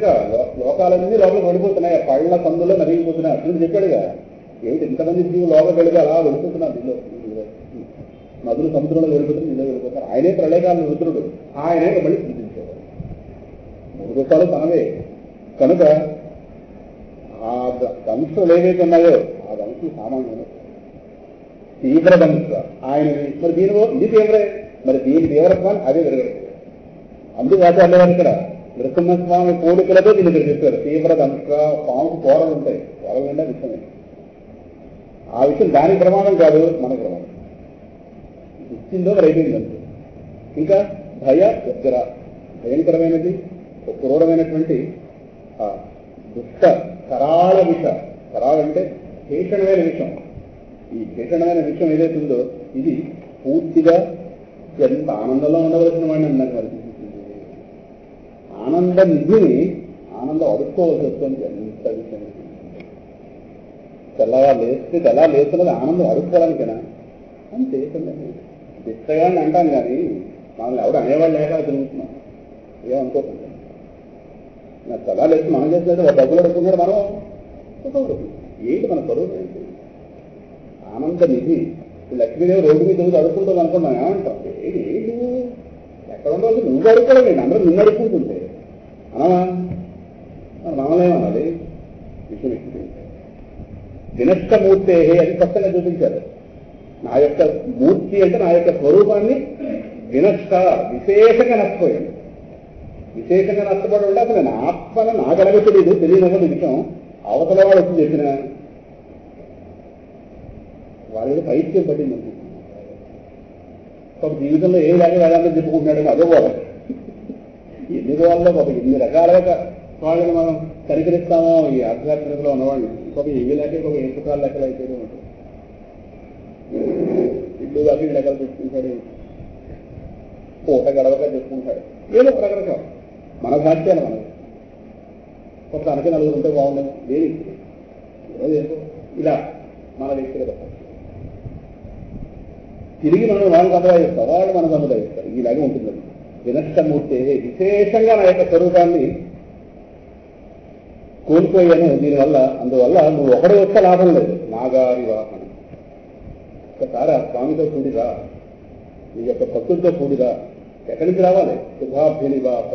ఇంకా లోకాలన్నీ లోపలికి వెళ్ళిపోతున్నాయి, పళ్ళ సందులో నలిగిపోతున్నాయి. అర్జునుడు చెప్పాడుగా, ఏమిటి ఇంతమంది జీవులు లోపలికి వెళ్ళి అలా వెళ్ళిపోతున్నారు, నదులు సముద్రంలో వెళ్ళిపోతుంది, నిజంగా వెళ్ళిపోతారు. ఆయనే ప్రళయకాల రుద్రుడు, ఆయనే మళ్ళీ సృష్టించేవాడు. 3 రూపాయలు తనవే కనుక ఆ దంశలు ఏవైతే ఉన్నాయో ఆ దంశలు సామాన్యమే, తీవ్ర దంశ ఆయనవి. మరి దీనిలో ఇది తీవ్రే, మరి దీని తీవ్రత్వాన్ని అదే విరగడుతుంది. అందుబాటు ఇక్కడ నృసింహస్వామి పోలికలతో దీన్ని ఇక్కడ చెప్పారు. తీవ్ర దంశ, పాముకు కూరలు ఉంటాయి, కూరలు అంటే విషయమే. ఆ విషయం దానికి ప్రమాదం కాదు, మనకు ప్రమాదం. ఇచ్చిందో మరి అయిపోయిందంటే ఇంకా భయ ఉగ్ర, భయంకరమైనది, క్రూరమైనటువంటి దుష్ట కరాళ విష. కరాళంటే భీషణమైన విషయం. ఈ భీషణమైన విషయం ఏదైతే ఉందో ఇది పూర్తిగా ఎంత ఆనందంలో ఉండవలసిన వాడిని అన్నది మరి ఆనంద నిధిని ఆనందం అడుక్కోవాల్సి వస్తుంది. ఎంత విషయం తెల్లగా లేస్తే ఎలా లేస్తున్నది ఆనందం అడుక్కోవడానికేనా అంతే. దిష్టగా అని అంటాం కానీ మనల్ని ఎవరు అనేవాళ్ళు లేక తిరుగుతున్నాం, ఏమనుకోకుండా. నాకు తెల్లా లేస్తే మనం చేస్తే డబ్బులు అడుగుతున్నాడు, మనం ఏంటి మన చదువు ఏంటి ఆనంద నిధి. లక్ష్మీదేవి రోడ్డు మీద రోజు అడుక్కుంటుంది అనుకున్నాం, ఏమంటాం ఏంటి ఎక్కడ ఉండవు నువ్వు అడుక్కోవడం ఏంటి, అందరూ నిన్ను అడుక్కుంటుంటే అనమా మనల్ని ఏమనాలి. విషయం వినష్టమూర్తే అది స్పష్టంగా చూపించారు. నా యొక్క మూర్తి అంటే నా యొక్క స్వరూపాన్ని వినష్ట విశేషంగా నష్టపోయాడు. విశేషంగా నష్టపడి ఉంటే అసలు నా ఆత్మను నాకెలాగో తెలియని విషయం అవతల వాడు వచ్చి చెప్పిన వాళ్ళ పైత్యం పట్టింది అనుకుంటున్నాను. ఒక జీవితంలో ఏ లాగా వేదాంతం చెప్పుకుంటున్నాడని అదే వాళ్ళు ఎన్ని రోజుల్లో ఒక ఎన్ని రకాలుగా వాళ్ళని మనం కనికరిస్తామో ఈ ఆధ్యాత్మికలో ఉన్నవాళ్ళు. ఒక ఇవి లేక ఒక ఎంపుకాల లెక్కలు అయితే ఉంటుంది. ఇల్లు కాకి లెక్కలు చెప్పుకుంటాడు, పూట గడవగా చెప్పుకుంటాడు, ఏదో ఒక రకరకాల మన భాష్యాలు మనకి. కొంత అనకి నలుగురు ఉంటే బాగుండదు, దేనికి ఇలా మన వ్యక్తిగత తిరిగి మనం వాళ్ళు సంప్రదాయిస్తాం, వాళ్ళు మనం సంప్రదాయిస్తారు. ఇలాగే ఉంటుందని వినష్టమూర్తి విశేషంగా నా యొక్క స్వరూపాన్ని కోల్పోయాను దీనివల్ల. అందువల్ల నువ్వు ఒకడే వచ్చే లాభం లేదు. నాగారి వాహనం ఒకసారి ఆ స్వామితో కూడిరా, నీ యొక్క భక్తులతో కూడిరా. ఎక్కడి నుంచి రావాలి? శుభాభ్యనివాస.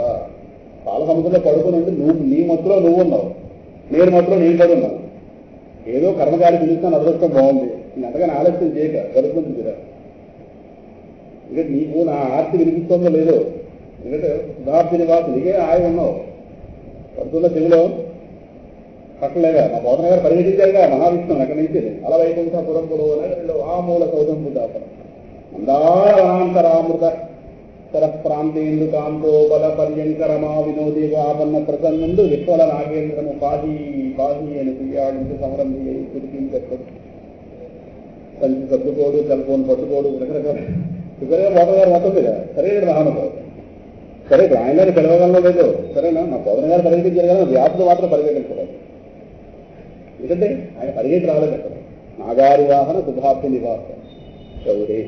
పాల సముద్రంలో పడుకుని ఉంటే నువ్వు నీ మధ్యలో నువ్వు ఉన్నావు, నేను మధ్యలో నేను కూడా ఉన్నావు. ఏదో కర్మకాలి పిలుస్తాను, అదృష్టం బాగుంది, నేను అంతగానే ఆలస్యం చేయక గడుపుతుందిరా. ఎందుకంటే నీకు నా ఆర్తి వినిపిస్తుందో లేదో, ఎందుకంటే శుభాభ్యనివాస నీకే ఆయన ఉన్నావు. పడుతున్న చెవిలో పట్టలేగా మా బోధన గారు పరిగెట్టించారుగా మహావిష్ణువు అక్కడి నుంచి అలా వైకుంఠపురంలో ఆ మూల సౌదంపు దాపన మందారాంతరామృత శరప్రాంతేందు కాంతోబల పర్యంకరమా వినోదేగా ఆపన్న ప్రసన్నుండు విశ్వల నాగేంద్రము పాహి పాహి అని పియ్యాడించి సమరంభి అయి కురిపించడు. కంచి సర్దుకోడు, సెల్ఫోన్ పట్టుకోడు, రకరకాల ఇవరే బోధన గారు మొత్తం మీద సరే మహానుభావు. సరే ఆయనని పిలవగలను లేదో సరేనా, మా బోధన గారు పరిగెట్టించారు కదా, వ్యాసులు మాత్రం పరిగెట్టించారు. ఎందుకంటే ఆయన పరిగెట్టి రాలేదు అక్కడ. నాగారి వాహన శుభాభ్య నివాస చౌరే.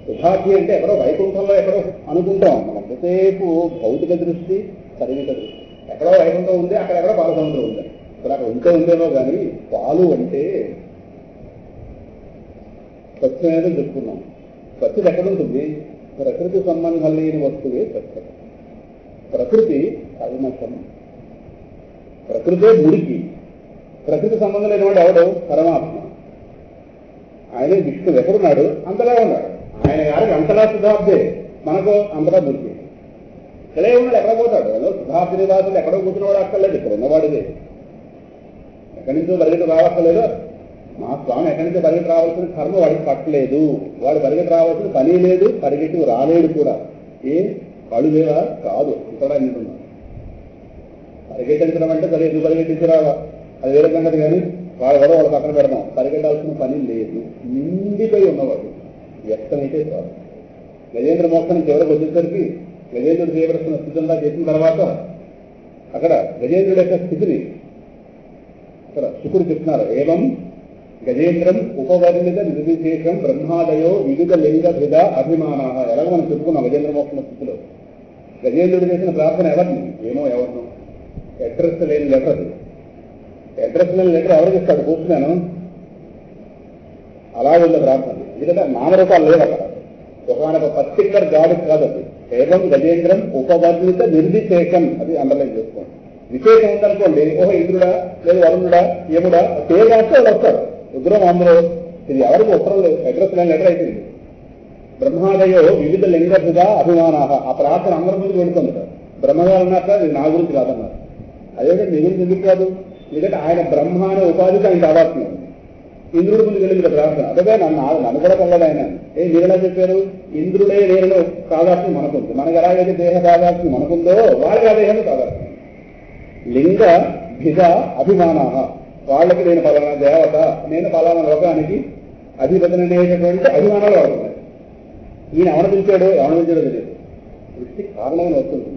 శుభాభ్య అంటే ఎక్కడో వైకుంఠంలో ఎక్కడో అనుకుంటాం మనం. ఎంతసేపు భౌతిక దృష్టి, పరిమిత దృష్టి. ఎక్కడో వైకుంఠం ఉంది, అక్కడెక్కడో పాలసముద్రం ఉంది. ఇక్కడ అక్కడ ఉంటే ఉందేమో కానీ పాలు అంటే స్వచ్ఛం అనేది చెప్పుకున్నాం. స్వచ్ఛత ఎక్కడుంటుంది? ప్రకృతి సంబంధం లేని వస్తువే స్వచ్ఛత. ప్రకృతి కల్మషం, ప్రకృతే మురికి. ప్రకృతి సంబంధం లేనివాడు ఎవడు? పరమాత్మ. ఆయన విష్ణు ఎక్కడున్నాడు? అంతలా ఉన్నాడు. ఆయన గారికి అంతలా శుద్ధాబ్దే, మనకు అంతలా మురికి. ఇక్కడే ఉన్నాడు, ఎక్కడ పోతాడు? ఏదో శుద్ధాబ్ది నివాసులు ఎక్కడో కూర్చున్నవాడు అక్కర్లేదు, ఇక్కడ ఉన్నవాడిదే. ఎక్కడి నుంచో పరిగెత్తి రావక్కర్లేదు. మా స్వామి ఎక్కడి నుంచో పరిగెత్తి రావాల్సిన కర్మ వాడికి పట్టలేదు, వాడు పరిగెత్తి రావాల్సిన పని లేదు, పరిగెత్తి రాలేడు కూడా. వాడు లేవా? కాదు, ఇక్కడ నింటున్నాడు. పరిగెట్టించడం అంటే సరే ఎందుకు పరిగెట్టించరావా, అది వేరే సంగతి. కానీ వాడు కూడా వాళ్ళు పక్కన పెడదాం, పరిగెట్టాల్సిన పని లేదు. నిండిపోయి ఉన్నవాడు వ్యక్తమైతే కాదు. గజేంద్ర మోక్షం చివరికి వచ్చేసరికి గజేంద్రుడు చేయవలసిన స్థితిగా చేసిన తర్వాత అక్కడ గజేంద్రుడి యొక్క స్థితిని అక్కడ శుకుడు చెప్తున్నారు. ఏవం గజేంద్రం ఉపవర్ణిత నిర్విశేషం బ్రహ్మాదయో వివిధ లింగ భృద అభిమాన. ఎలాగ మనం చెప్పుకున్నాం గజేంద్ర మోక్షణ స్థితిలో. గజేంద్రుడు చేసిన ప్రార్థన ఎవరిని? ఏమో ఎవరినో అడ్రస్ లేని లెటర్ అది. అడ్రస్ లేని లెటర్ ఎవరికి ఇస్తాడు? కూర్చున్నాను అలా ఉంది ప్రార్థన. ఎందుకంటే నామరూపాలు లేవు అక్కడ. ఒకనొక పర్టికులర్ గాడ్ కాదు అది. ఏవం గజేంద్రం ఉపవర్ణిత నిర్విశేషం, అది అండర్లైన్ చేసుకోండి. విశేషం ఉందనుకోండి, ఓహో ఇంద్రుడా లేదు వరుణుడా యముడా పేరు రాస్తే వాళ్ళు వస్తారు. ఉగ్రం అందరూ. ఇది ఎవరికి ఉత్తరం లేదు, అడ్రస్ లేని లెటర్ అయిపోయింది. బ్రహ్మాదయో వివిధ లింగభుగా అభిమానాహ, ఆ ప్రార్థన అందరి ముందుకు వెళుతుంది. బ్రహ్మగారు అన్నాక ఇది నా గురించి కాదన్నారు. అదేంటే మీ గురించి ఎందుకు కాదు? ఎందుకంటే ఆయన బ్రహ్మ అనే ఉపాధికి ఆయన కావాల్సింది. ఇంద్రుడి ముందుకు వెళ్ళింది ప్రార్థన. అదే నన్ను కూడా కలదు ఆయన. మీరెలా చెప్పారు? ఇంద్రుడే నేను కాదాల్సింది మనకుంది. మనకు ఎలాగైతే దేహ కాదాల్సింది మనకుందో వాళ్ళకి ఆ దేహం కాదాల్సింది. లింగ భిద అభిమానాహ, వాళ్ళకి నేను ఫలానా దేవత, నేను ఫలానా లోకానికి అధిపతిననేటటువంటి అభిమానాలు వాడుతున్నాయి. ఈయన ఎవరు పిలిచాడో తెలియదు. సృష్టి కారణమైన వస్తుంది.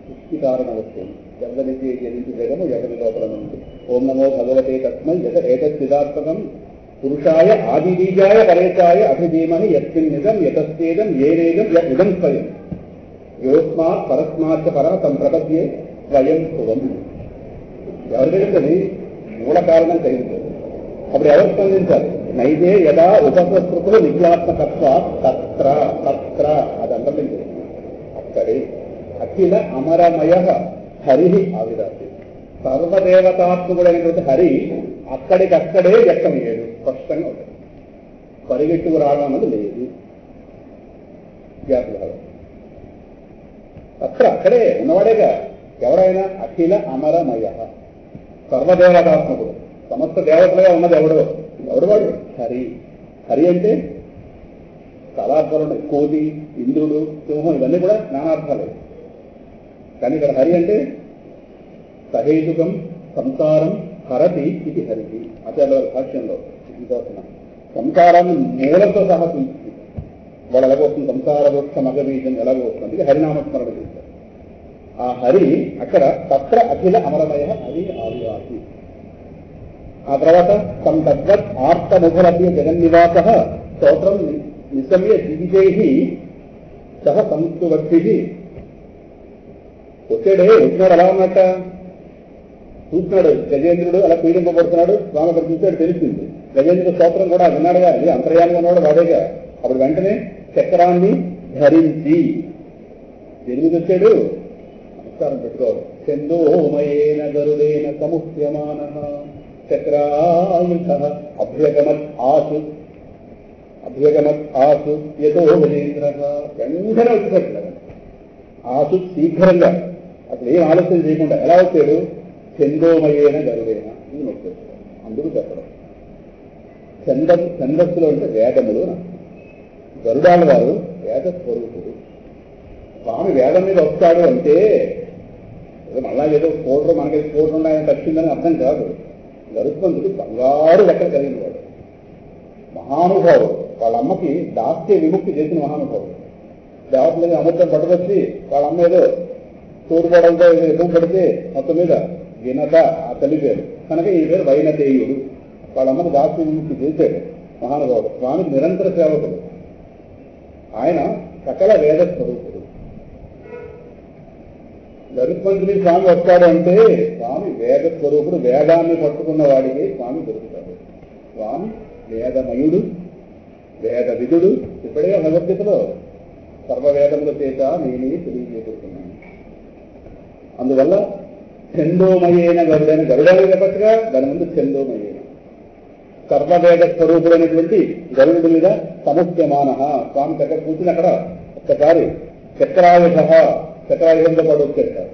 సృష్టి కారణ వస్తుంది. ఎవరికి జనించి జగము ఎవరి లోపల నుండి. ఓం నమో భగవతే తస్మై యత ఏతచ్చిదాత్మకం పురుషాయ ఆదిబీజాయ పరేశాయ అభిధీమని యస్మిన్ నిజం యతస్థేదం ఏనేదం ఇదం స్వయం యోస్మాత్ పరస్మాత్ పరమ సంప్రపద్యే స్వయం శుభం. ఎవరు తెలుస్తుంది? మూల కారణం కలిగింది. అప్పుడు ఎవరు స్పందించాలి? నైతే యదా ఉపసృతులు నిఖిలాత్మకత్వ తత్ర తత్ర, అది అంతర్లింది. అక్కడే అఖిల అమరమయ హరి ఆవిరాసి. సర్వదేవతాత్మకుడైనటువంటి హరి అక్కడికక్కడే వ్యక్తమయ్యాడు. స్పష్టంగా ఉంటుంది. పరిగెట్టుకు రావడం అన్నది లేదు. వ్యాప్తిభావం అక్కడ అక్కడే ఉన్నవాడేగా. ఎవరైనా అఖిల అమరమయ సర్వదేవతాత్మకుడు, సమస్త దేవతలుగా ఉన్నది ఎవడు వాడు? హరి. హరి అంటే కళాత్మలు, కోతి, ఇంద్రుడు, సింహం, ఇవన్నీ కూడా నానార్థాలే. కానీ ఇక్కడ హరి అంటే సహేతుకం సంసారం హరతి ఇది హరికి. ఆచార్య భాష్యంలో సంసారాన్ని మూలంతో సహా చూస్తుంది. వాళ్ళు ఎలాగో వస్తుంది, సంసార వృక్ష మగబీజం ఎలాగో వస్తుంది. ఇది హరినామస్మరణ చేస్తారు. ఆ హరి అక్కడ తత్ర అఖిల అమరమయ హరి ఆదివాసి. ఆ తర్వాత సంతద్వత్ ఆర్తముఖలభ్య జగన్నివాస స్తోత్రం నిశమ్య దివిజై సహ సంస్కృవర్తి. వచ్చినాడు అలా ఉన్నట్ట చూస్తున్నాడు. గజేంద్రుడు అలా పీడింపబడుతున్నాడు. స్వామి అక్కడ చూశాడు, తెలిసింది. గజేంద్రుడు స్తోత్రం కూడా విన్నాడు. కానీ అంతర్యాన్ని ఉన్నాడు వాడేగా. అప్పుడు వెంటనే చక్రాన్ని ధరించి ఎనిమిది వచ్చాడు. నమస్కారం పెట్టుకోవాలి. చందోమయేన గరుడేన సముహ్యమాన చక్రాయుధ అభ్యగమత్ ఆసు యతో గజేంద్ర. వెంటనే వచ్చేసాడు. ఆసు శీఘ్రంగా, అసలు ఏం ఆలోచన చేయకుండా ఎలా వచ్చాడు? చందోమయేన గరుడేన ఇది వచ్చాడు. అందుకు చెప్పడం ఛందస్సులో అంటే వేదములు. గరుడాల వారు వేద స్వరూపుడు. స్వామి వేదం మీద వస్తాడు అంటే మళ్ళా ఏదో కోటరు మనకి కోటరు ఉన్నాయని తప్పిందని అర్థం కాదు. గరుత్మంతుడు బంగారు లెక్కలు కలిగిన వాడు, మహానుభావుడు. వాళ్ళ అమ్మకి దాస్య విముక్తి చేసిన మహానుభావుడు. దేవతలని అమృతం పట్టుకొచ్చి వాళ్ళ అమ్మ ఏదో తోడుకోవడంతో ఎక్కువ పడితే మొత్తం మీద వినత ఆ తల్లి పేరు కనుక ఈ పేరు వైనతేయుడు. వాళ్ళ అమ్మకు దాస్య విముక్తి చేశాడు మహానుభావుడు. స్వామికి నిరంతర సేవకుడు. ఆయన సకల వేద స్వరూపుడు. గరుత్మంతుని స్వామి వస్తాడు అంటే స్వామి వేద స్వరూపుడు. వేదాన్ని పట్టుకున్న వాడికి స్వామి దొరుకుతాడు. స్వామి వేదమయుడు, వేద విధుడు. ఇప్పుడే భగవద్గీతలో సర్వవేదముల చేత నేనే తెలియజేస్తున్నాను. అందువల్ల చందోమయేన గరుడైన గరుడని చెప్పట్టుగా దాని ముందు చందోమయేన సర్వవేద స్వరూపుడైనటువంటి గరుడు మీద సముఖ్యమాన స్వామి దగ్గర కూర్చుని అక్కడ ఒక్కసారి చక్రాయుధంతో పాటు వచ్చేస్తారు.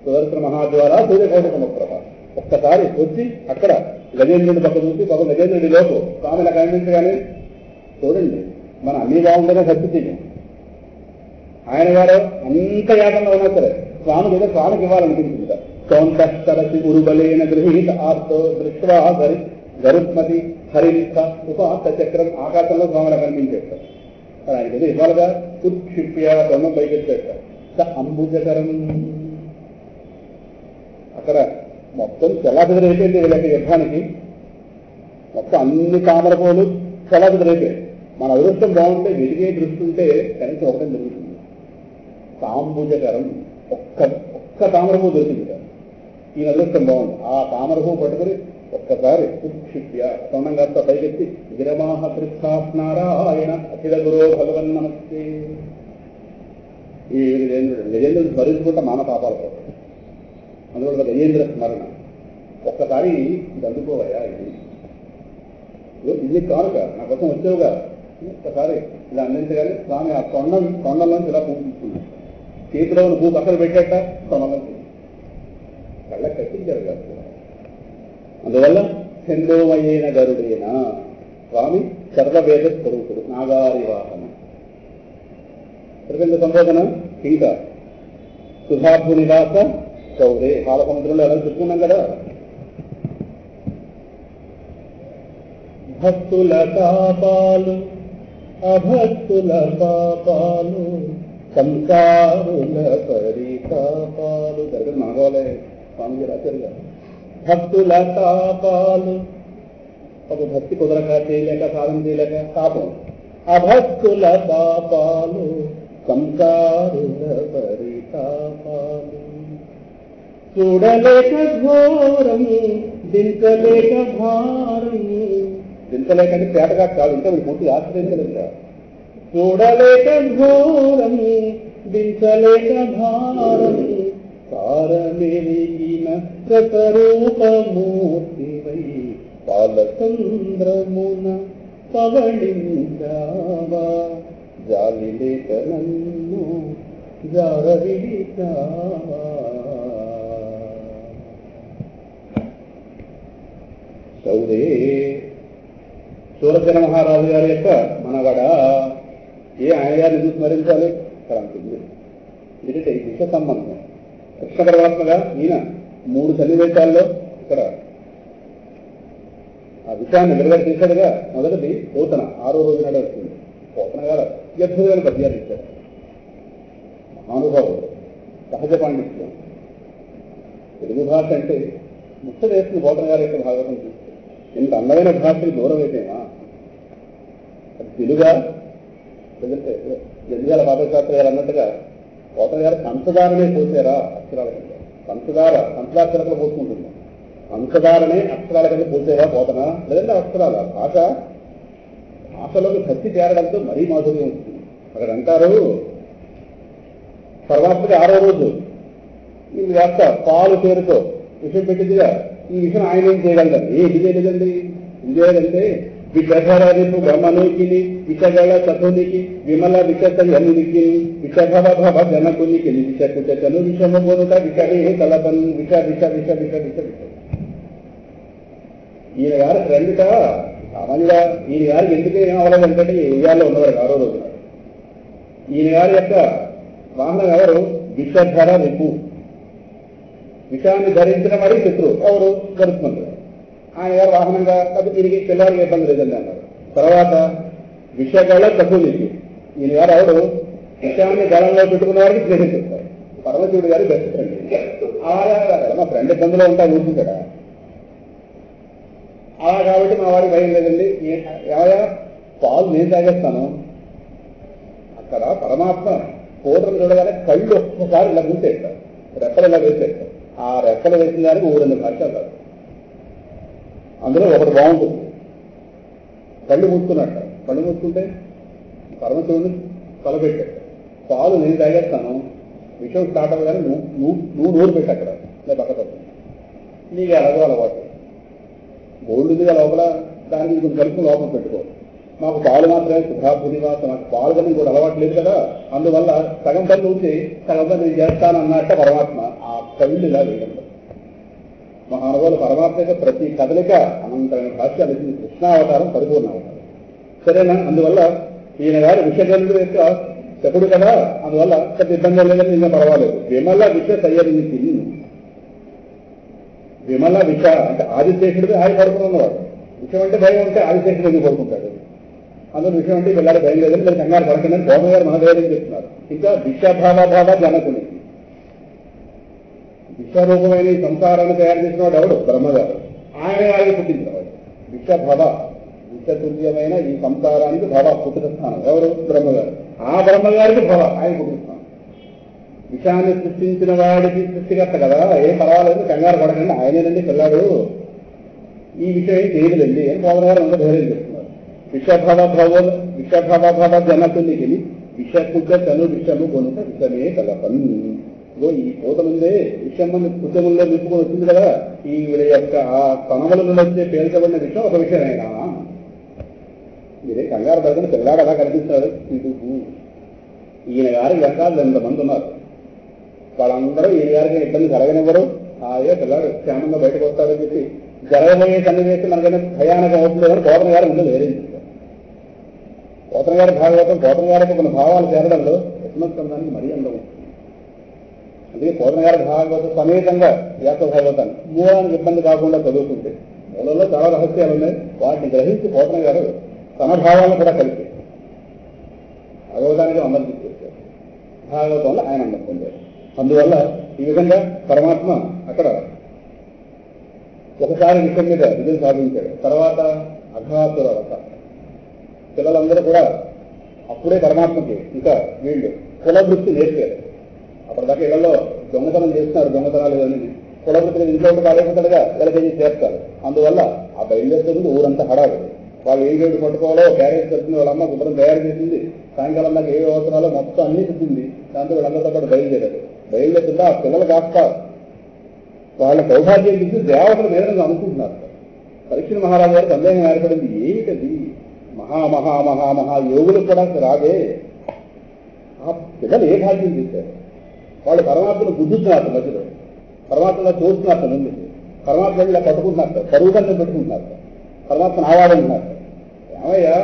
సుదర్శన మహాద్వార సూర్యకోటి సముద్రభ. ఒక్కసారి వచ్చి అక్కడ గజేంద్రుడి పక్క చూసి పాప గజేంద్రుడి లోపు స్వామిని కనిపించగానే చూడండి, మన అన్ని బాగుండగా భక్తి చేయం. ఆయన గారు అంత యాగంలో ఉన్నా సరే స్వామికి ఏదో స్వామికి ఇవ్వాలనిపించింది. సౌంతరసి ఉరుబలేన గృహీత ఆర్తో దృష్ట్వా గరుత్మతి హరిలిఖ ఉపాస చక్రం ఆకాశంలో స్వామిని కనిపించేస్తారు. ఆయనకి ఏదో ఇవ్వాలుగా ఉత్క్షిప్య బ్రహ్మం పైకెత్తేస్తారు. అంబుజకరం అక్కడ మొత్తం చెల్లాచెదరైపోయింది. వీళ్ళకి యుద్ధానికి మొత్తం అన్ని తామరపోలు చెల్లాచెదరైపోయాయి. మన అదృష్టం బాగుంటే వెలిగే దృష్టి ఉంటే కనీసం ఒకటే దొరుకుతుంది. తాంబుజకరం ఒక్క తామరపూ దొరికింది. ఈ అదృష్టం బాగుంది. ఆ తామర పువ్వు పట్టుకుని ఒక్కసారి ఉక్షిప్య తొండం కాస్త పైకెత్తి గిరమాహ కృష్ణారాయణ అఖిల గురో భగవన్ నమస్తే. ఈ గజేంద్రుడు స్మరించుకుంటే మాన పాపాలు పోతాయి. అందువల్ల గజేంద్ర స్మరణ ఒక్కసారి ఇది అందుకోవయా, ఇది కానుక నా కోసం వచ్చేవుగా, ఒక్కసారి ఇలా అందించగానే స్వామి ఆ తొండంలోంచి ఇలా పువ్వు తీసుకున్నాడు. చేతిలో ఉన్న పువ్వు పక్కన పెట్టేట తొండంలోంచి కళ్ళ కట్టించారు కాదు. అందువల్ల చంద్రోమయేన గరుడేన స్వామి సర్వవేద స్వరూపుడు నాగారి వాహన. ప్రపంచ సంబోధన ఇంకా సుధాభు నివాస చౌరే పాల సముద్రంలో ఎలా చెప్పుకున్నాం కదా. భక్తుల పాపాలు అభక్తుల పాపాలు సంసారుల పరితాపాలు దగ్గర నాగోలే స్వామి రాశారుగా. భక్తుల తాపాలు, ఒక భక్తి కుదరక చేయలేక సాధన చేయలేక పాపం. అభక్తుల పాపాలు సంసారుల పరితాపాలు. చూడలేక ఘోరం దించలేక భారం. దించలేక అంటే పేటగా కాదు, ఇంకా మీరు పూర్తి ఆశ్రయించలేక. చూడలేక ఘోరం దించలేక భారం. తారమెరిగిన ప్రతరూపమూర్తివై పాలచంద్రమున పవళించావా. జాలి లేక నన్ను జారవిడిచావా. చౌరే సూరసేన మహారాజు గారి యొక్క మనవడ. ఆయన గారిని ఎందుకు స్మరించాలి? క్రాంతి. ఇది విష సంబంధం. కృష్ణ పరమాత్మగా ఈయన 3 సన్నివేశాల్లో ఇక్కడ ఆ విషయాన్ని విడుదల చేశాడుగా. మొదటిది పోతన 6వ రోజు నాడే వస్తుంది. పోతన గారు అత్యద్భుతమైన పద్యాలు ఇచ్చారు. మహానుభావుడు, సహజ పాండిత్యం. తెలుగు భాష అంటే ముచ్చటేస్తుంది పోతన గారి యొక్క భాగవతం చూస్తే. ఇంత అందమైన భాషకి దూరం అయితేమా అది తెలుగా లేదంటే జంధ్యాల పాదశాస్త్రి గారు అన్నట్టుగా పోతన గారు పంచదారనే పోసారా అక్షరాల కింద. పంచదాక్షరాలు పోసుకుంటుంది. పంచదారనే అక్షరాల కింద పోసేవా పోతన, లేదంటే అక్షరాల భాషలోకి భక్తి చేరడంతో మరీ మాధుర్యం వస్తుంది. అక్కడ అంటారు పరమాత్మకి 6వ రోజు ఈ వ్యక్త పాలు పేరుతో విషయం పెట్టిందిగా. ఈ విషయం ఆయన ఏం చేయగలరు? ఏది చేయలేదండి. ఏం చేయాలంటే విషధరపు బ్రహ్మలోకి విషగళ సతునికి విమల విషతనికి విషభవ జనకునికి విషకుచను విషమోనుక విషమే కలపను విష విష విష విష విష విష. ఈయన గారు రెండుట సామాన్యుగా ఈయన గారికి ఎందుకు ఏం అవ్వలేదంటే ఏరియాలో ఉన్నవారు 6వ రోజున. ఈయన గారి యొక్క వాహనం ఎవరు? విషధర రిపు. విషాన్ని ధరించిన వారి శత్రువు ఎవరు? గరుత్మంతుడు. ఆయన గారు వాహనంగా అది తిరిగి పిల్లవారికి ఇబ్బంది లేదండి అన్నారు. తర్వాత విషగళ కపునికి. ఈయన గారు ఎవరు? విషయాన్ని గళంలో పెట్టుకున్న వారికి స్నేహితుడు. పరమశివుడు గారి బెస్ట్ ఫ్రెండ్. మా ఫ్రెండ్ ఇబ్బందిలో ఉంటా ఊరుకుంటాడా? అలా కాబట్టి మా వాడికి భయం లేదండి. ఏమయ్యా పాలు నేను తాగేస్తాను. అక్కడ పరమాత్మ పూటను చూడగానే కళ్ళు ఒక్కసారి ఇలా మూసేస్తారు, రెక్కలు ఇలా వేసేస్తారు. ఆ రెక్కలు వేసిన దానికి 3 భాషలు కాదు. అందులో ఒకటి బాగుంటుంది. కళ్ళు మూసుకున్నట్ట. కళ్ళు మూసుకుంటే పరమశివుడిని తలపెట్టాడు. పాలు నేను తాగేస్తాను, విషయం స్టార్ట్ అవ్వగానే నువ్వు నోరు పెట్టి అక్కడ నేను పక్కకు నీకు ఎలాగో అలవాటు. గోల్డ్గా లోపల దానికి కొంచెం కలుపు లోపల పెట్టుకో. మాకు పాలు మాత్రమే సుధాభునివాస, నాకు పాలు కానీ కూడా అలవాటు లేదు కదా, అందువల్ల సగం పని ఉంచి సగం పని నేను చేస్తాను అన్నట్ట పరమాత్మ ఆ కళ్ళు ఇలా వేయడం. మహానుభావులు పరమాత్మ యొక్క ప్రతి కదలిక అనంతమైన భాష్యాలు ఇచ్చింది. కృష్ణావతారం పరిపూర్ణ అవతారం. సరేనా? అందువల్ల ఈయన గారు విషగలుడు యొక్క శకుడు కదా, అందువల్ల పెద్ద ఇబ్బంది లేదని ఇంకా పర్వాలేదు. విమల విష సయ్యరించి. విమల విష అంటే ఆదిశేషుడికి హాయి పడుకున్నవాడు. విషయం అంటే భయం ఉంటే ఆదిశేషుడు ఎందుకు పడుకుంటాడు? అందులో విషయం అంటే వెళ్ళాలి భయం లేదని మీరు కంగారు పడుతుందని బోధ గారు మనధైర్యం చెప్తున్నారు. ఇంకా విషభావభావ జనకునికి. విశ్వరూపమైన ఈ సంసారాన్ని తయారు చేసిన వాడు ఎవడు? బ్రహ్మగారు. ఆయన ఆయన పుట్టించిన వాడు. విషభవ విషతుల్యమైన ఈ సంసారానికి భవ పుట్టిన స్థానం ఎవరు? బ్రహ్మగారు. ఆ బ్రహ్మగారికి భవ ఆయన పుట్టిన స్థానం. విషయాన్ని సృష్టించిన వాడికి సృష్టికర్త కదా, ఏం పర్వాలేదు కంగారు పడకండి, ఆయనేనండి పిల్లాడు, ఈ విషయం ఏం చేయలేండి అని పోదనగారు అంతా ధైర్యం చేస్తున్నారు. విషభవ జనకునికి విషకుజ తను విషము కొనుక విషమే కలపన్. ఇగో ఈ పూత ముందే విషమ్మని కుటుంబంలో నింపుకొని వచ్చింది కదా, ఈ వీడి యొక్క ఆ తనముల నుండి వచ్చే పేల్చబడిన విషయం ఒక విషయమైనా. మీరే కంగారు పడకుండా పిల్లాడు అలా కనిపిస్తాడు. ఈయన గారికి వెనకాల 2 మంది ఉన్నారు, వాళ్ళందరూ ఈయన గారికి ఇబ్బంది జరగనివ్వరు, హాయిగా పిల్లాడు క్షేమంగా బయటకు వస్తాడని చెప్పి జరగబోయే సన్నివేశం మనకైనా భయానకం అవుతుంది అని పోతన గారు ముందు ధైర్యించారు. పోతన గారి భాగవతం, పోతన గారికి కొన్ని భావాలు చేరడంలో యజ్ఞస్కందానికి మరీ అందం. అందుకే పోతన గారి భాగవతం సమేతంగా వ్యాస భాగవతాన్ని మూలానికి ఇబ్బంది కాకుండా చదువుతుంటే మూలంలో చాలా రహస్యాలు ఉన్నాయి, వాటిని గ్రహించి పోతన గారు తన భావాలను కూడా కలిపి భాగవతానికి అందం తీసుకొచ్చారు. భాగవతంలో ఆయన అందం పొందారు. అందువల్ల ఈ విధంగా పరమాత్మ అక్కడ ఒకసారి విషయం మీద విజయం సాధించాడు. తర్వాత అఘాతుర రథ పిల్లలందరూ కూడా అప్పుడే పరమాత్మకి ఇంకా వీళ్ళు కులవృత్తి నేర్పారు. అప్పటిదాకా ఇళ్లలో దొంగతనం చేస్తున్నారు, దొంగతనాలు అని కులవృత్తిని ఇంట్లో ఉంటే పాడైపోతాడుగా వీళ్ళకి చేస్తారు. అందువల్ల ఆ బయలుదేరుతుంది ఊరంతా హడావుడు. వాళ్ళు ఏ గేడు పట్టుకోవాలో క్యారేజ్ కట్టింది, వాళ్ళ అమ్మ శుభ్రం తయారు చేసింది, సాయంకాలం దాకా ఏ అవసరాలో మొత్తం అన్నీ చెప్పింది. దాంతో వీళ్ళందరితో పాటు బయలుదేరారు. బయలుదేరుతుందా ఆ పిల్లలు కాస్త వాళ్ళ సౌభాగ్యం చూసి దేవతల మీద అనుకుంటున్నారు. పరీక్ష మహారాజు గారికి సందేహం ఏర్పడింది, ఏమిటది మహా యోగులు కూడా రాదే, ఆ పిల్లలు ఏ భాగ్యం చేశారు? వాళ్ళు పరమాత్మను గుద్దుతున్నారు, మధ్యలో పరమాత్మలో చూస్తున్నారు, ముందు పరమాత్మ ఇలా పట్టుకుంటున్నారు, పరుగుబంధం పెట్టుకుంటున్నారు, పరమాత్మను ఆవాడుతున్నారు. ఏమయ్యా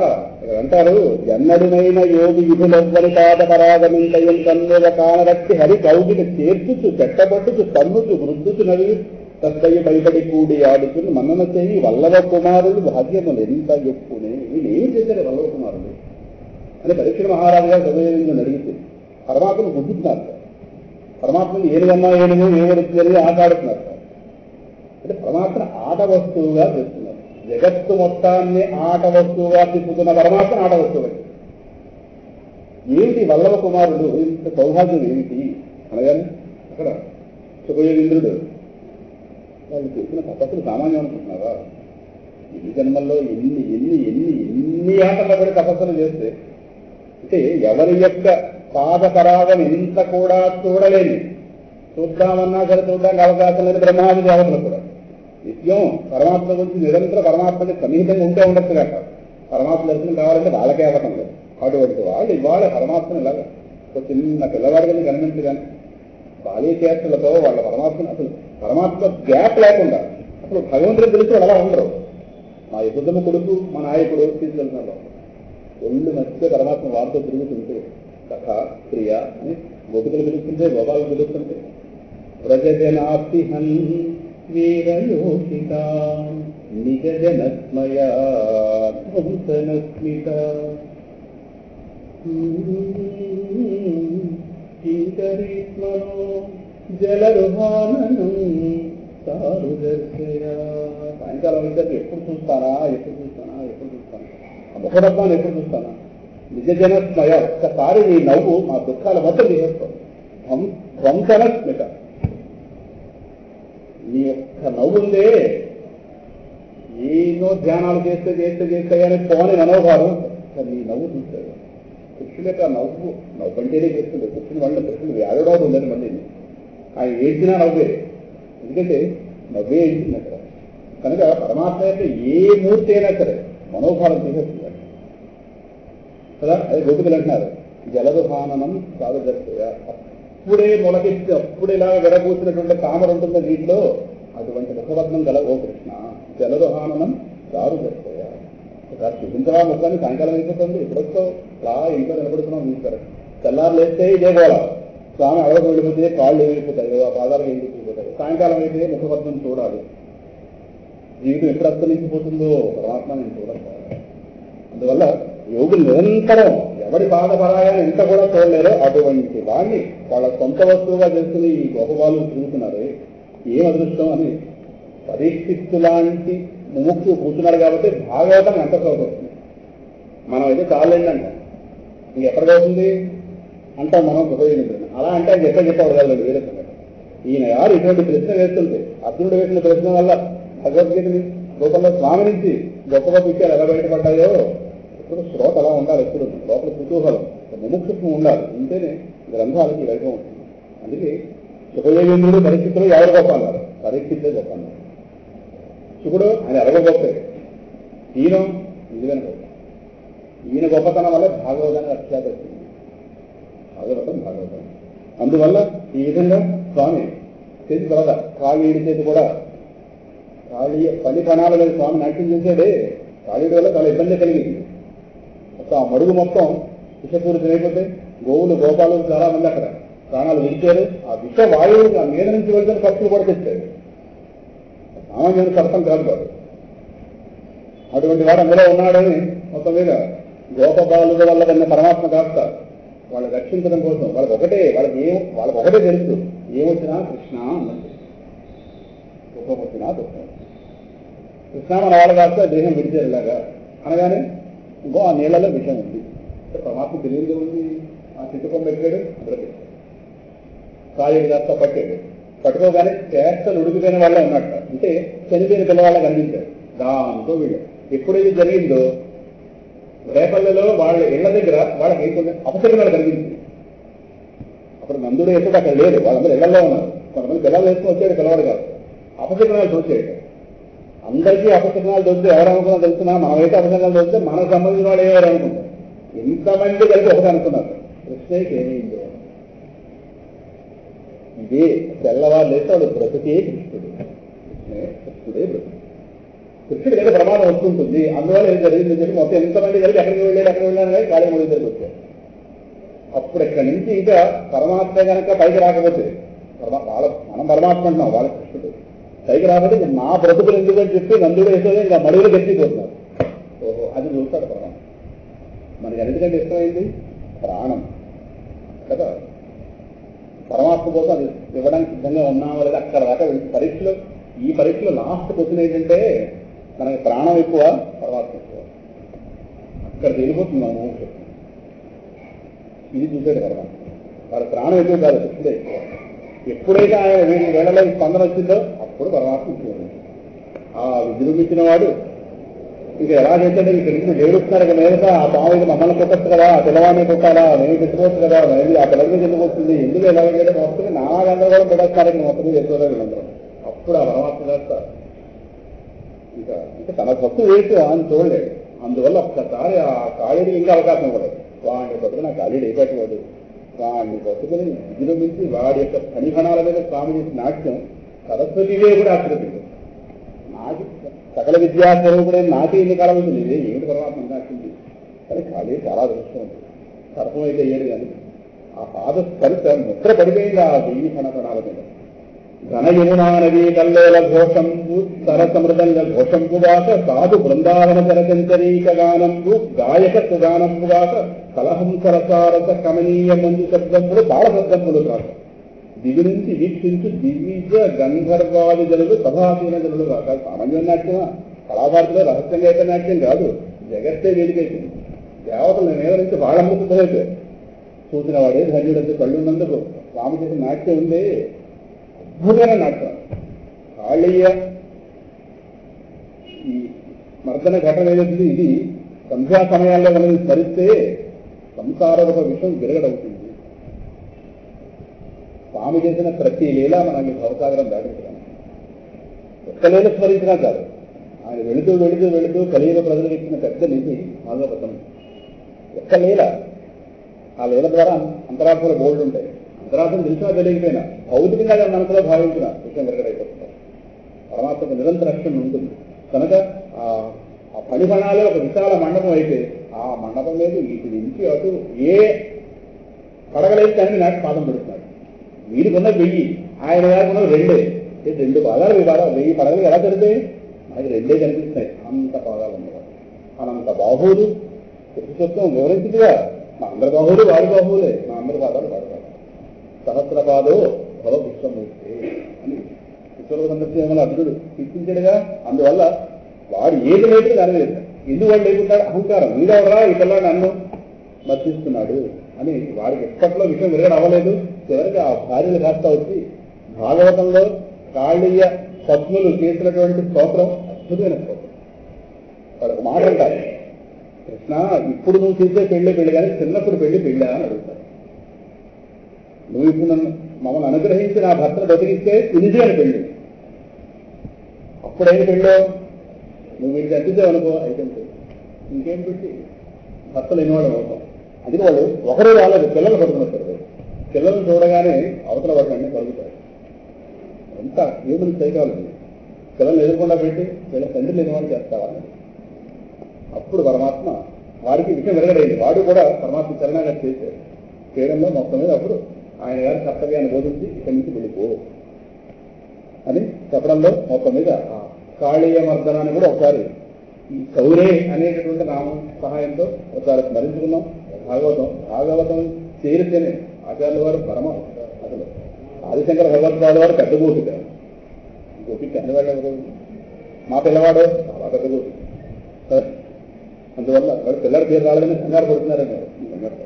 ఇక్కడ అంటారు, ఎన్నడునైన యోగి విధులెవ్వరి పాద పరాగమింతయం కన్నుల కానరక్తి హరి కౌగిట చేర్చుచు చెట్టబట్టుచు కన్నుచు వృద్ధుచు నవి తద్దయ్య బయటడి కూడి ఆడుచుని మన్నన చేయి వల్లవ కుమారులు భాగ్యములు ఎంత ఎక్కువనే. వీళ్ళు ఏం చేశారు వల్లవ కుమారులు అని పరీక్ష మహారాజు గారు చదివేందుకు అడిగితే పరమాత్మను గుర్తున్నారు సార్. పరమాత్మను ఏనుగన్నా ఏనుగు ఏమడుతుందని ఆట ఆడుతున్నారు సార్. అంటే పరమాత్మ ఆట వస్తువుగా చేస్తున్నారు. జగత్తు మొత్తాన్ని ఆట వస్తువుగా తీసుకున్న పరమాత్మ ఆట వస్తువు. ఏమిటి వల్లవ కుమారుడు ఇంత సౌభాగ్యం ఏమిటి అనగానే అక్కడ సుఖయోగేంద్రుడు వాళ్ళు చేసిన తపస్సులు సామాన్యం అనుకుంటున్నారా? ఈ జన్మల్లో ఎన్ని ఆటల్లో కూడా తపస్సులు చేస్తే అంటే ఎవరి యొక్క పాదపరాగం ఇంత కూడా చూడలేని, చూద్దామన్నా సరే చూడడానికి అవకాశం లేని బ్రహ్మాది దేవతలు కూడా నిత్యం పరమాత్మ గురించి నిరంతరం పరమాత్మకి సన్నిహితంగా ఉంటే ఉండొచ్చు కాక పరమాత్మ దర్శనం కావాలంటే వాళ్ళకే అవ్వటం లేదు. అటువంటి వాళ్ళు ఇవాళ పరమాత్మను ఇలాగా ఒక చిన్న పిల్లవాడిని కనిపించు కానీ బాల్య చేష్టలతో వాళ్ళ పరమాత్మను అసలు పరమాత్మ గ్యాప్ లేకుండా అసలు భగవంతుడు తెలిసి వాళ్ళు అలా ఉండరు. మా యుద్ధము కొడుకు మా నాయకుడు తీసుకెళ్తున్నారు, ఒళ్ళు మధ్య పరమాత్మ వారితో తిరుగుతుంటే కథ ప్రియ అని గోపికలు పిలుస్తుంటే, గోపాలను పిలుస్తుంటే వ్రజజనాప్తిహన్ వీరయోషిత నిజ జనస్మయా ధ్వంసనస్మిత జలరుహానం సారుదర్శయా. సాయంకాలం అయితే ఎప్పుడు చూస్తానా ముఖరత్నాన్ని ఎప్పుడు చూస్తానా? నిజ జనస్మయ, ఒక్కసారి నీ నవ్వు మా దుఃఖాల మొత్తం తీసేస్తాం. ధ్వంసనస్మిత, నీ యొక్క నవ్వుందే ఎన్నో ధ్యానాలు చేస్తే కానీ పోని మనోభావం నీ నవ్వు చూస్తాడు. కృష్ణుల యొక్క నవ్వు కంటేనే చేస్తుంది. కృష్ణుని వాళ్ళ కృష్ణుడు వ్యాధుడు ఉందని మళ్ళీ ఆయన ఏడ్చినా నవ్వే, ఎందుకంటే నవ్వే ఏడ్చింది అక్కడ. కనుక పరమాత్మ యొక్క ఏ మూర్తి అయినా సరే మనోభావం తీసేస్తుంది కదా. అది గోపికలు అంటున్నారు, జలదుహానం సాధుదర్శయ. అప్పుడే మొలకెత్తి అప్పుడే ఇలా విరగూసినటువంటి తామర ఉంటుంది వీటిలో, అటువంటి ముఖవర్ణం గల ఓ కృష్ణ జలదుహానం సాధుదర్శయ. చూపించవా ముఖాన్ని? సాయంకాలం అయిపోతుంది, ఎప్పుడొస్తో అలా ఇంట్లో నిలబడుతున్నాం చూస్తారు. తెల్లారు లేస్తే ఇదే గోళ, స్వామి అడగకు వెళ్ళిపోతే కాళ్ళు వెళ్ళిపోతాయి, పాదాలు వెళ్ళిపోతాయి. సాయంకాలం అయితే ముఖవర్ణం చూడాలి. జీవితం ఎప్పుడు అస్తమించిపోతుందో పరమాత్మ నేను చూడాలి. అందువల్ల యోగులు నిరంతరం ఎవరి పాదపరాయాన్ని ఎంత కూడా చూడలేరో అటువంటి వాడిని వాళ్ళ సొంత వస్తువుగా చేసుకుని ఈ గొప్పవాళ్ళు తిరుగుతున్నారు. ఏం అదృష్టం అని పరీక్షిత్తు లాంటి ముముక్షు కూర్చున్నాడు కాబట్టి భాగవతం ఎంత చదువుతుంది. మనం అయితే చాలండి అంటాం, ఇంకెప్పటికవుతుంది అంటాం మనం ఉపయోగించాం. అలా అంటే ఆయన చెప్పగలడు వేరే సంగతి. ఈయన గారు ఇటువంటి ప్రశ్న వేస్తుంటే అర్జునుడు వేసిన ప్రశ్న వల్ల భగవద్గీతని రూపంలో స్వామి నుంచి గొప్ప గొప్ప విషయాలు ఎలా బయటపడ్డాయో ఇప్పుడు శ్రోత అలా ఉండాలి. ఎప్పుడు లోపల కుతూహలం ముముక్షత్వం ఉండాలి. ఉంటేనే గ్రంథాలకి వెళ్తూ ఉంటుంది. అందుకే సుఖయోగేంద్రుడు పరిస్థితులు ఎవరు గొప్ప అన్నారు? పరిస్థితులే గొప్ప అన్నారు. శుకుడు ఆయన ఎలాగో గొప్పే, ఈయన నిజమైన గొప్ప. ఈయన గొప్పతనం వల్ల భాగవతాన్ని అక్షాత వచ్చింది. భాగవతం అందువల్ల ఈ విధంగా స్వామి చేతి తర్వాత కాళీడి చేతి కూడా కాళీ పని కణాల మీద స్వామి నాట్యం చేశాడే. కాళీడి వల్ల చాలా ఇబ్బంది కలిగింది. మొత్తం ఆ మడుగు మొత్తం విషపూరితం అయిపోతే గోవులు గోపాలు చాలా మంది అక్కడ ప్రాణాలు విడిచారు. ఆ విష వాయువు ఆ మీద నుంచి వెళ్తున్న ఖర్చులు కూడా తెచ్చారు. సామాన్యుని సర్పం కాదు కాదు. అటువంటి వాడు అందులో ఉన్నాడని మొత్తం మీద గోపబాలుల వల్ల కన్నా పరమాత్మ కాస్త వాళ్ళని రక్షించడం కోసం వాళ్ళకి ఒకటే తెలుసు, ఏమొచ్చినా కృష్ణ అన్నట్టు. దుఃఖం వచ్చినా దుఃఖం కృష్ణ మన వాళ్ళు కాస్త దేహం విడిచేలాగా అనగానే ఇంకో ఆ నీళ్లలో విషయం ఉంది. పరమాత్మ తెలియదు ఉంది. ఆ చిట్టుకం పెట్టాడు, అందులో పెట్టాడు. కాళీడి కాస్త పట్టాడు. పట్టుకోగానే చేష్టలు ఉడికిపోయిన వాళ్ళే ఉన్నట్ట. అంటే చనిపోయిన పిల్లవాళ్ళ కనిపించాడు. దాంతో వీడు ఎప్పుడైతే జరిగిందో రేపల్లెలో వాళ్ళ ఇళ్ల దగ్గర వాళ్ళకి కొంచెం అపశకునాలు కనిపించింది. అప్పుడు నందుడు ఎప్పుడు అక్కడ లేదు, వాళ్ళందరూ ఇళ్లలో ఉన్నారు. కొంతమంది పిల్లలు వేసుకుని వచ్చాడు, పిల్లవాడు కాదు. అపశకునాలు చూసాడు. అందరికీ అపశకునాలు దొరికితే ఎవరు అనుకున్నా తెలుసున్నా, మనమైతే అపశకునాలు దొరికితే మనకు సంబంధించిన వాడు ఏవారు అనుకుంటారు. ఎంతమంది కలిసి ఒకటి అనుకున్నారు. కృష్ణయ్యకి ఏమైందో ఇదే తెల్లవారు లేస్తే వాడు బ్రతుకే కృష్ణుడు. కృష్ణుడే బ్రతుకు. కృష్ణుడి దగ్గర ప్రమాదం వస్తుంటుంది. అందువల్ల ఏం జరిగిందని చెప్పి మొత్తం ఎంతమంది కలిసి ఎక్కడికి వెళ్ళాను కానీ కాళీ మూడు దగ్గరికి వచ్చారు. అప్పుడు ఇక్కడి నుంచి ఇంకా పరమాత్మ కనుక పైకి రాకపోతే మనం పరమాత్మ అంటున్నాం, వాళ్ళ కృష్ణుడు పైకి రాకపోతే నా బ్రతుకులు ఎందుకని చెప్పి నందుడు వేసేది ఇంకా మడుగులు గట్టిపోతున్నారు. ఓహో అది చూస్తాడు పరమాత్మ. మనకి అన్నిటికంటే ఇష్టమైంది ప్రాణం కదా. పరమాత్మ కోసం అది ఇవ్వడానికి సిద్ధంగా ఉన్నామా లేదా అక్కడ దాకా పరీక్షలో ఈ పరీక్షలో లాస్ట్ క్వశ్చన్ ఏంటంటే మనకి ప్రాణం ఎక్కువ పరమాత్మ ఎక్కువ. అక్కడ తెలిపోతుంది మన మోక్షం. ఇది చూసాడు పరమాత్మ. వారి ప్రాణం ఎక్కువ కాదు, కృష్ణుడే ఎక్కువ. ఎప్పుడైతే ఆయన వీడి వేళలో స్పందన వచ్చిందో అప్పుడు పరమాత్మ ఎక్కువ. ఆ విజృంభించిన వాడు ఇంకా ఎలా చేస్తే మీకు తెలిసిన ఏడుస్తున్నారు కదా, లేదా ఆ పాము మమ్మల్ని కొట్టచ్చు కదా, ఆ పిల్లవాడిని కొట్టాలా, మేము పెట్టుకోవచ్చు కదా, మేము ఆ పిల్లల మీద ఎందుకు వస్తుంది, ఎందుకు ఎలా చేయడం వస్తుంది, నా గందరగోళం పెట్టేస్తున్నారని మొత్తం మీద ఎక్కువగా వీళ్ళందరూ. అప్పుడు ఆ పరమాత్మ చేస్తారు ఇంకా తన సత్తు వేసి అని చూడలేడు. అందువల్ల ఒక్కసారి ఆ కాళీడికి ఇంకా అవకాశం ఇవ్వలేదు. వాడిని బతుకు నా కాళీడు అయిపోయేవాడు. వాడిని బతుకుని విజృంభించి వాడి యొక్క పనిహణాల మీద స్వామి చేసిన నాట్యం సరస్వతివే కూడా ఆశ్రయించింది. నాకు సకల విద్యాస్వరూపుడైన నాకే ఎన్ని కలవుతుంది, ఇదే ఏమిటి పరమాత్మ నాటింది. కానీ కాళీ చాలా దృష్టం ఉంది. సర్పం అయితే అయ్యాడు కానీ ఆ పాద స్పరిశ ముద్ర పడిపోయింది ఆ 1000 కణకణాల మీద. ఘన యమునా నదీ కల్లోల ఘోషంబు సరసమృదంగ ఘోషంబుగాక సాధు బృందావన చరచంచరీక గానంబు గాయక సుగానంబుగాక కలహంసరసారస కమనీయ మంజు శబ్దములు బాల శబ్దములు కాక దిగు నుంచి వీక్షించు దివ్య గంధర్వాది జనులు సభాసీన జనులు కాక. సామాన్య నాట్యమా? కళాభారతిలో రహస్యంగా అయితే నాట్యం కాదు, జగత్తే వేదికైతుంది. దేవతలు మీద నుంచి బాళముకుపోతే చూసిన వాడే ధన్యుడంటే కళ్ళున్నందుకు స్వామి చేసిన నాట్యం ఉంది. అద్భుతమైన నాట్యం. కాళీయ ఈ మర్దన ఘటన ఏదైతుంది, ఇది సంధ్యా సమయాల్లో మనం స్మరిస్తే సంసార ఒక విషయం విరగడవుతుంది. స్వామి చేసిన ప్రతి లీల మనల్ని భవసాగరం దాటించడం. ఒక్క లీల స్మరించినా కాదు, ఆయన వెళుతూ వెళుతూ వెళుతూ కలియుగ ప్రజలకు ఇచ్చిన పెద్ద నిధి మాధవపతం. ఒక్క లీల, ఆ లీల ద్వారా అంతరార్థాలు బోల్డ్ ఉంటాయి. అంతరార్థం తెలిసినా తెలియకపోయినా భౌతికంగా మనసులో భావించిన విషయం విరగడైపోతుంది. పరమాత్మకు నిరంతర రక్షణ ఉంటుంది కనుక ఆ పనిపణాలే ఒక విశాల మండపం అయితే ఆ మండపం మీద ఇటు నుంచి అటు ఏ పడగలేదు కానీ నాకు పాదం పెడుతున్నాడు. వీడికున్న 1000, ఆయన గారికి ఉన్నది 2. 2 పాదాలు 1000 పడగలు ఎలా జరుగుతాయి? మనకి 2 కనిపిస్తున్నాయి. అంత పాదాలు ఉన్నవాడు, అనంత బాహువులు. పురుషత్వం వివరించిందిగా, మా అందరి బాహువులు వాడి బాహువులే, మా అందరి పాదాలు వాడి పాదాలు. సహస్రపాదో భవ విశ్వమూర్తి అని విశ్వరూప సందర్శన అర్జునుడు కీర్తించాడుగా. అందువల్ల వాడు ఏది లేకపోతే దాని లేదు. ఎందుకు వాడు లేకుంటాడు? అహంకారం. మీరెవరా ఈ పిల్లాడు నన్ను మర్చిస్తున్నాడు అని వాడికి ఎప్పట్లో విషయం విరగడం అవ్వలేదు. చివరికి ఆ భార్యలు కాస్త వచ్చి భాగవతంలో కాళీయ పద్ములు చేసినటువంటి స్తోత్రం అద్భుతమైన స్తోత్రం. వాడు ఒక మాట అంటారు, కృష్ణ ఇప్పుడు నువ్వు చేసే పెళ్లి కానీ చిన్నప్పుడు పెళ్ళా అని అడుగుతారు. నువ్వు ఇప్పుడు మమ్మల్ని అనుగ్రహించి నా భర్తను బతికిస్తే ఇది అని పెళ్ళి, అప్పుడైన పెళ్ళో నువ్వు వీడికి అందించావనుకో అయితే ఇంకేం పెట్టి భర్తలు ఎన్నివాడు అవుతాం. అందుకే వాళ్ళు ఒకరు వాళ్ళకి పిల్లలు పడుతున్నారు. పిల్లలను చూడగానే అవతల వాళ్ళని కలుగుతారు. ఎంత హ్యూమన్ సైకాలజీ. పిల్లల్ని ఎదుర్కొండా పెట్టి వీళ్ళ తండ్రులు ఎన్నివాడు చేస్తావా. అప్పుడు పరమాత్మ వారికి విషయం వెరగడైంది. వాడు కూడా పరమాత్మ చరణాగా చేశాడు. చేయడంలో మొత్తం మీద అప్పుడు ఆయన గారి కర్తవ్యాన్ని బోధించి ఇక్కడి నుంచి వెళ్ళిపో అని చెప్పడంలో మొత్తం మీద కాళీయ మర్దనాన్ని కూడా ఒకసారి ఈ కౌరే అనేటటువంటి నామం సహాయంతో ఒకసారి స్మరించుకున్నాం. భాగవతం చేరితేనే ఆచార్యుల వారు పరమ అసలు ఆదిశంకర భగవత్పాద వారు పెద్ద గోపిక. గోపిక అన్నవాళ్ళు మా పిల్లవాడు చాలా పెద్ద గోపిక. అందువల్ల వాడు పిల్లల పేరు రాలేదని కంగారు పడుతున్నారని కంగారు